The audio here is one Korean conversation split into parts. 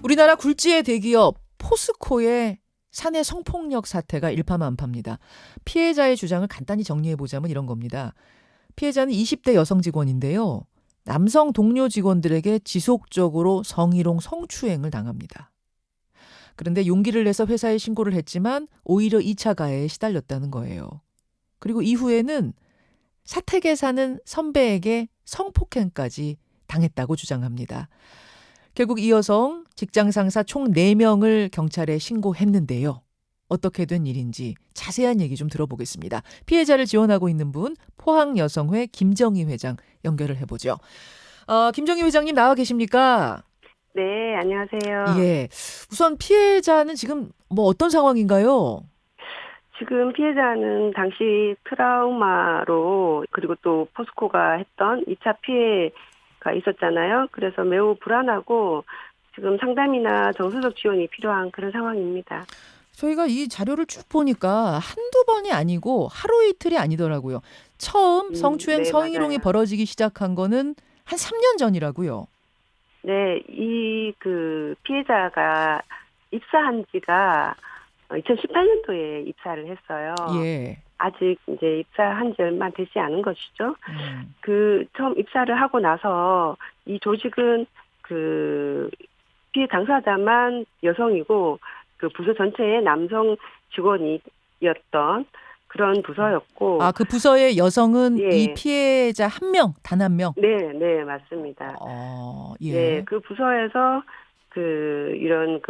우리나라 굴지의 대기업 포스코의 사내 성폭력 사태가 일파만파입니다. 피해자의 주장을 간단히 정리해보자면 이런 겁니다. 피해자는 20대 여성 직원인데요. 남성 동료 직원들에게 지속적으로 성희롱 성추행을 당합니다. 그런데 용기를 내서 회사에 신고를 했지만 오히려 2차 가해에 시달렸다는 거예요. 그리고 이후에는 사택에 사는 선배에게 성폭행까지 당했다고 주장합니다. 결국 이 여성 직장 상사 총 4명을 경찰에 신고했는데요. 어떻게 된 일인지 자세한 얘기 좀 들어보겠습니다. 피해자를 지원하고 있는 분 포항여성회 김정희 회장 연결을 해보죠. 김정희 회장님 나와 계십니까? 네, 안녕하세요. 예. 우선 피해자는 지금 뭐 어떤 상황인가요? 지금 피해자는 당시 트라우마로 그리고 또 포스코가 했던 2차 피해가 있었잖아요. 그래서 매우 불안하고 지금 상담이나 정서적 지원이 필요한 그런 상황입니다. 저희가 이 자료를 쭉 보니까 한두 번이 아니고 하루 이틀이 아니더라고요. 처음 성추행, 네, 성희롱이 맞아요. 벌어지기 시작한 거는 한 3년 전이라고요. 네, 피해자가 입사한 지가 2018년도에 입사를 했어요. 예. 아직 이제 입사한 지 얼마 되지 않은 것이죠. 음. 처음 입사를 하고 나서 이 조직은 그 피해 당사자만 여성이고 그 부서 전체에 남성 직원이었던 그런 부서였고. 그 부서의 여성은 이 예. 피해자 한 명, 단 한 명. 네, 네, 맞습니다. 예. 네, 그 부서에서 이런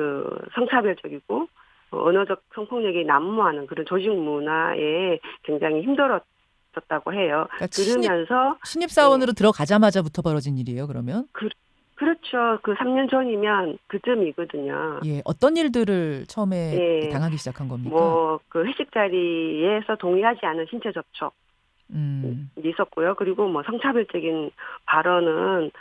성차별적이고 언어적 성폭력이 난무하는 그런 조직 문화에 굉장히 힘들었었다고 해요. 그러니까 그러면서 신입사원으로 들어가자마자부터 벌어진 일이에요, 그러면? 그렇죠. 3년 전이면 그쯤이거든요. 예. 어떤 일들을 처음에 예. 당하기 시작한 겁니까? 회식 자리에서 동의하지 않은 신체 접촉이 있었고요. 그리고 성차별적인 발언은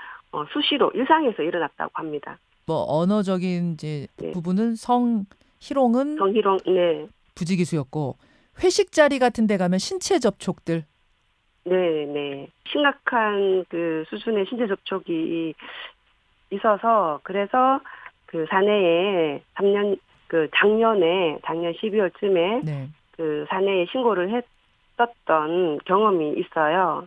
수시로 일상에서 일어났다고 합니다. 뭐 언어적인 이제 네. 부분은 성희롱은 성희롱, 네. 부지기수였고 회식 자리 같은 데 가면 신체 접촉들. 네, 네. 심각한 수준의 신체 접촉이 있어서 그래서 사내에 작년 12월쯤에 네. 사내에 신고를 했었던 경험이 있어요.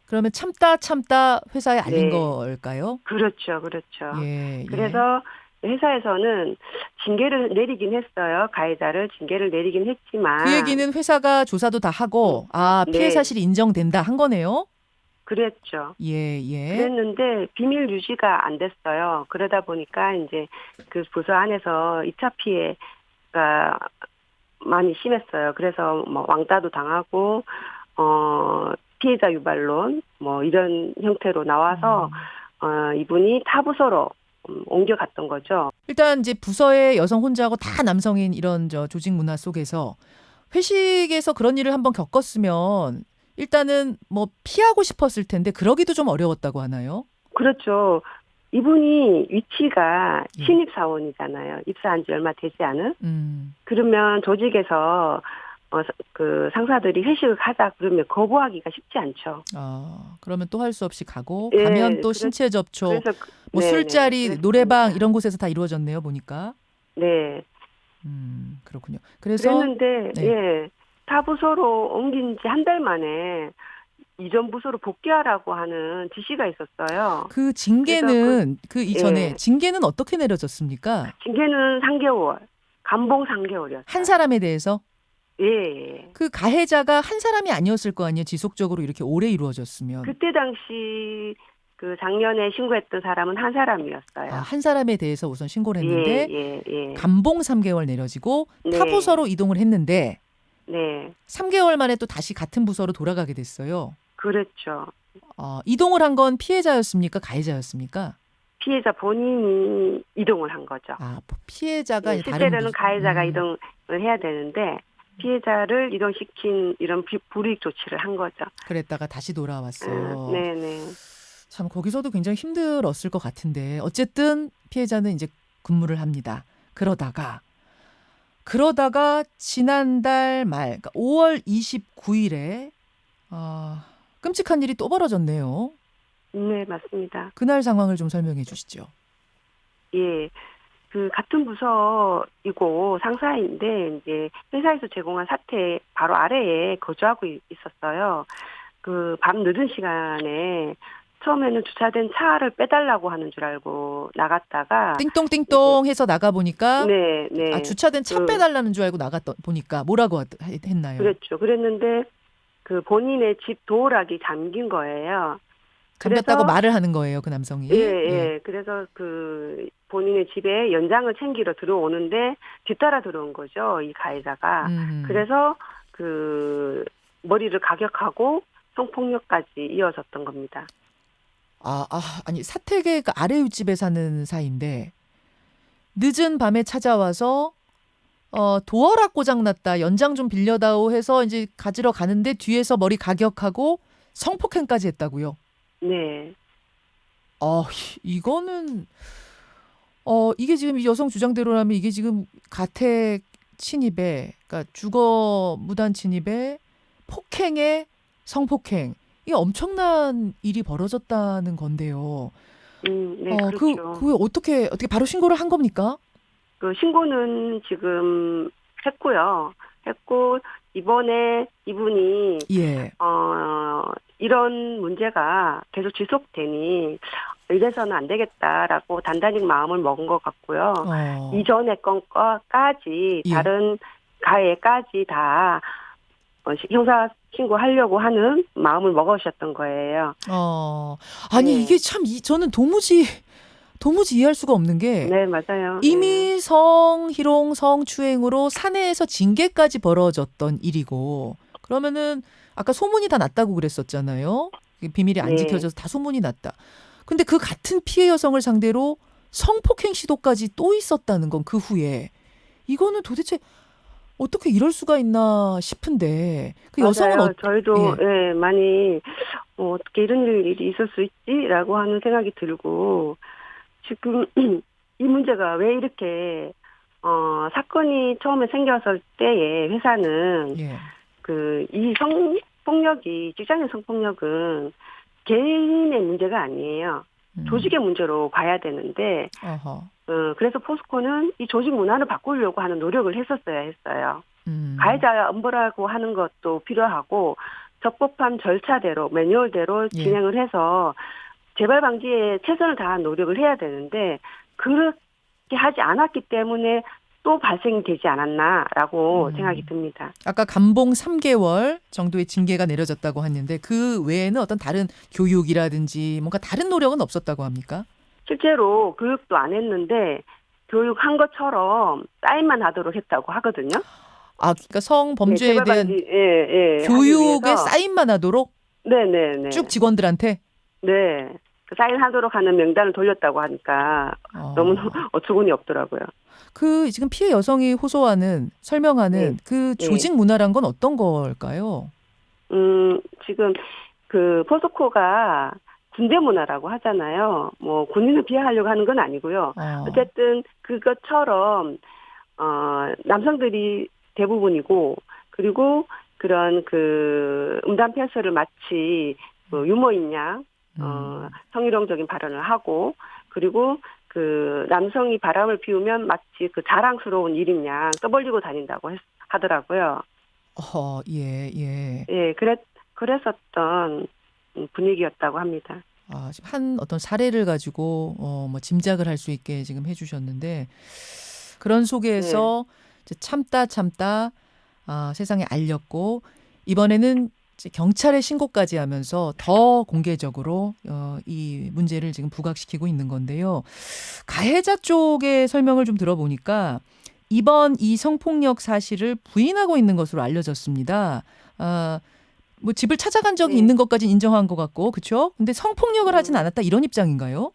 그러면 참다 회사에 알린 네. 걸까요? 그렇죠, 그렇죠. 예. 그래서 회사에서는 징계를 내리긴 했어요. 가해자를 징계를 내리긴 했지만. 그 얘기는 회사가 조사도 다 하고 피해 네. 사실이 인정된다 한 거네요. 그랬죠. 예. 그랬는데 비밀 유지가 안 됐어요. 그러다 보니까 이제 그 부서 안에서 2차 피해가 많이 심했어요. 그래서 왕따도 당하고 피해자 유발론 이런 형태로 나와서 이분이 타 부서로 옮겨갔던 거죠. 일단 이제 부서의 여성 혼자하고 다 남성인 이런 조직 문화 속에서 회식에서 그런 일을 한번 겪었으면 일단은 피하고 싶었을 텐데 그러기도 좀 어려웠다고 하나요? 그렇죠. 이분이 위치가 예. 신입사원이잖아요. 입사한 지 얼마 되지 않은. 그러면 조직에서 상사들이 회식을 하자 그러면 거부하기가 쉽지 않죠. 그러면 또 할 수 없이 가고 예, 가면 또 신체 접촉, 술자리, 그랬습니다. 노래방 이런 곳에서 다 이루어졌네요, 보니까. 네. 그렇군요. 그래서 그랬는데 네. 예, 타 부서로 옮긴 지 한 달 만에 이전 부서로 복귀하라고 하는 지시가 있었어요. 그 징계는 이전에 예. 징계는 어떻게 내려졌습니까? 징계는 3개월, 감봉 3개월이었어요. 한 사람에 대해서? 예. 그 가해자가 한 사람이 아니었을 거 아니에요? 지속적으로 이렇게 오래 이루어졌으면. 그때 당시 작년에 신고했던 사람은 한 사람이었어요. 한 사람에 대해서 우선 신고를 했는데 예. 감봉 3개월 내려지고 네. 타 부서로 이동을 했는데 네. 3개월 만에 또 다시 같은 부서로 돌아가게 됐어요. 그렇죠. 이동을 한 건 피해자였습니까? 가해자였습니까? 피해자 본인이 이동을 한 거죠. 피해자가 다른 실제로는 가해자가 이동을 해야 되는데 피해자를 이동시킨 이런 불이익 조치를 한 거죠. 그랬다가 다시 돌아왔어요. 네네. 참 거기서도 굉장히 힘들었을 것 같은데 어쨌든 피해자는 이제 근무를 합니다. 그러다가 지난달 말 그러니까 5월 29일에 끔찍한 일이 또 벌어졌네요. 네, 맞습니다. 그날 상황을 좀 설명해 주시죠. 예. 그 같은 부서이고 상사인데 이제 회사에서 제공한 사택 바로 아래에 거주하고 있었어요. 그 밤 늦은 시간에 처음에는 주차된 차를 빼달라고 하는 줄 알고 나갔다가 이제 띵똥띵똥 해서 나가 보니까 네, 네. 주차된 차 그 빼달라는 줄 알고 나갔다 보니까 뭐라고 했나요? 그랬죠. 그랬는데 그 본인의 집 도어락이 잠긴 거예요. 잠겼다고 그래서 말을 하는 거예요, 그 예, 남성이. 예. 예. 그래서 그 본인의 집에 연장을 챙기러 들어오는데 뒤따라 들어온 거죠, 이 가해자가. 음. 그래서 그 머리를 가격하고 성폭력까지 이어졌던 겁니다. 아니 사택의 그 아래 윗집에 사는 사이인데 늦은 밤에 찾아와서 도어락 고장 났다. 연장 좀 빌려다오 해서 이제 가지러 가는데 뒤에서 머리 가격하고 성폭행까지 했다고요. 네. 이거는 이게 지금 이 여성 주장대로라면 이게 지금 가택 침입에, 그러니까 주거 무단 침입에 폭행에 성폭행. 이게 엄청난 일이 벌어졌다는 건데요. 네, 그렇죠. 그 어떻게 바로 신고를 한 겁니까? 그 신고는 지금 했고요. 했고 이번에 이분이 예. 이런 문제가 계속 지속되니 이래서는 안 되겠다라고 단단히 마음을 먹은 것 같고요. 이전의 건까지 예. 다른 가해까지 다 형사 신고하려고 하는 마음을 먹으셨던 거예요. 아니 네. 이게 참 저는 도무지 이해할 수가 없는 게 네, 맞아요. 이미 성희롱 성추행으로 사내에서 징계까지 벌어졌던 일이고 그러면은 아까 소문이 다 났다고 그랬었잖아요. 비밀이 안 네. 지켜져서 다 소문이 났다. 근데 그 같은 피해 여성을 상대로 성폭행 시도까지 또 있었다는 건 그 후에 이거는 도대체 어떻게 이럴 수가 있나 싶은데 그 여성은 맞아요. 저희도 예. 예, 많이 어떻게 이런 일이 있을 수 있지라고 하는 생각이 들고 지금 이 문제가 왜 이렇게 사건이 처음에 생겼을 때에 회사는 예. 그 이 성폭력이 직장인 성폭력은 개인의 문제가 아니에요. 조직의 문제로 봐야 되는데 어허. 그래서 포스코는 이 조직 문화를 바꾸려고 하는 노력을 했었어야 했어요. 음. 가해자 엄벌하고 하는 것도 필요하고 적법한 절차대로 매뉴얼대로 예. 진행을 해서 재발 방지에 최선을 다한 노력을 해야 되는데 그렇게 하지 않았기 때문에 또 발생이 되지 않았나라고 생각이 듭니다. 아까 감봉 3개월 정도의 징계가 내려졌다고 했는데 그 외에는 어떤 다른 교육이라든지 뭔가 다른 노력은 없었다고 합니까? 실제로 교육도 안 했는데 교육한 것처럼 사인만 하도록 했다고 하거든요. 그러니까 성범죄에 재발 대한 방지 하기 교육에 위해서. 사인만 하도록 네네네. 쭉 직원들한테? 네. 그 사인하도록 하는 명단을 돌렸다고 하니까 너무 어처구니 없더라고요. 그 지금 피해 여성이 호소하는 설명하는 네. 그 네. 조직 문화란 건 어떤 걸까요? 지금 그 포스코가 군대 문화라고 하잖아요. 뭐 군인을 비하하려고 하는 건 아니고요. 어쨌든 그것처럼 남성들이 대부분이고 그리고 그런 그 음담 패스를 마치 유머인 양 성희롱적인 발언을 하고 그리고 그 남성이 바람을 피우면 마치 그 자랑스러운 일인 양 떠벌리고 다닌다고 하더라고요. 예. 예, 그랬었던 분위기였다고 합니다. 지금 한 어떤 사례를 가지고 뭐 짐작을 할 수 있게 지금 해주셨는데 그런 속에서 이제 참다 세상에 알렸고 이번에는 이제 경찰에 신고까지 하면서 더 공개적으로 이 문제를 지금 부각시키고 있는 건데요. 가해자 쪽의 설명을 좀 들어보니까 이번 이 성폭력 사실을 부인하고 있는 것으로 알려졌습니다. 뭐 집을 찾아간 적이 있는 것까지 인정한 것 같고, 그렇죠? 근데 성폭력을 하진 않았다 이런 입장인가요?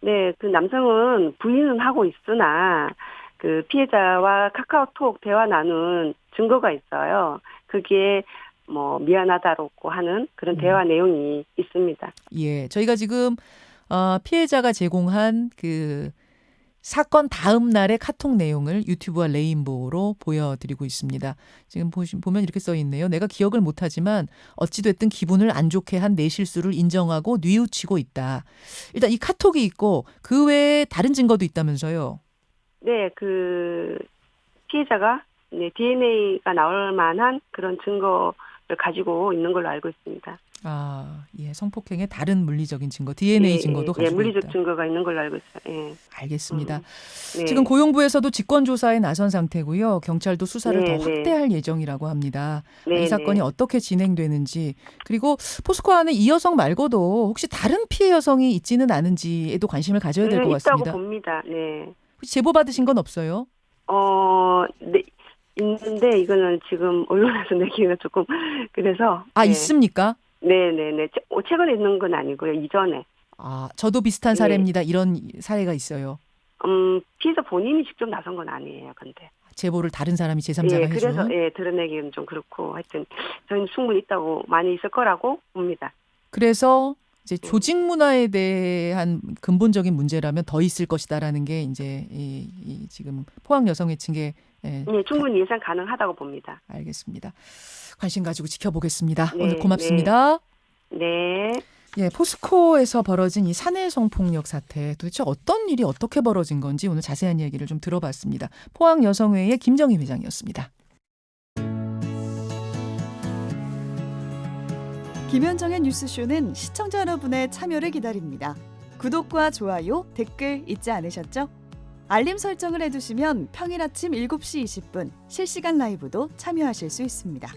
네, 그 남성은 부인은 하고 있으나 그 피해자와 카카오톡 대화 나눈 증거가 있어요. 그게 뭐 미안하다고 하는 그런 대화 내용이 있습니다. 예, 저희가 지금 피해자가 제공한 그 사건 다음 날의 카톡 내용을 유튜브와 레인보우로 보여드리고 있습니다. 지금 보면 이렇게 써 있네요. 내가 기억을 못하지만 어찌됐든 기분을 안 좋게 한 내 실수를 인정하고 뉘우치고 있다. 일단 이 카톡이 있고 그 외에 다른 증거도 있다면서요. 네, 그 피해자가 DNA가 나올 만한 그런 증거를 가지고 있는 걸로 알고 있습니다. 아, 예, 성폭행의 다른 물리적인 증거, DNA 증거도 가지고 물리적 있다. 증거가 있는 걸로 알고 있어요. 예. 알겠습니다. 네. 지금 고용부에서도 직권 조사에 나선 상태고요. 경찰도 수사를 네, 더 네. 확대할 예정이라고 합니다. 네, 이 사건이 네. 어떻게 진행되는지, 그리고 포스코 안에 이 여성 말고도 혹시 다른 피해 여성이 있지는 않은지에도 관심을 가져야 될 것 있다고 같습니다. 봅니다. 네. 혹시 제보 받으신 건 없어요? 네, 있는데 이거는 지금 언론에서 내기가 조금 그래서. 아, 네. 있습니까? 네네네. 최근에 있는 건 아니고요. 이전에. 아, 저도 비슷한 네. 사례입니다. 이런 사례가 있어요. 피해자 본인이 직접 나선 건 아니에요. 근데. 제보를 다른 사람이 제3자가 해준. 그래서 드러내기는 좀 그렇고 하여튼 저희는 충분히 있다고 많이 있을 거라고 봅니다. 그래서 이제 조직 문화에 대한 근본적인 문제라면 더 있을 것이다라는 게 이제 이 지금 포항 여성회층의 충분히 예상 가능하다고 봅니다. 알겠습니다. 관심 가지고 지켜보겠습니다. 네, 오늘 고맙습니다. 네. 예, 포스코에서 벌어진 이 사내 성폭력 사태 도대체 어떤 일이 어떻게 벌어진 건지 오늘 자세한 이야기를 좀 들어봤습니다. 포항 여성회의 김정희 회장이었습니다. 김현정의 뉴스쇼는 시청자 여러분의 참여를 기다립니다. 구독과 좋아요, 댓글 잊지 않으셨죠? 알림 설정을 해두시면 평일 아침 7시 20분 실시간 라이브도 참여하실 수 있습니다.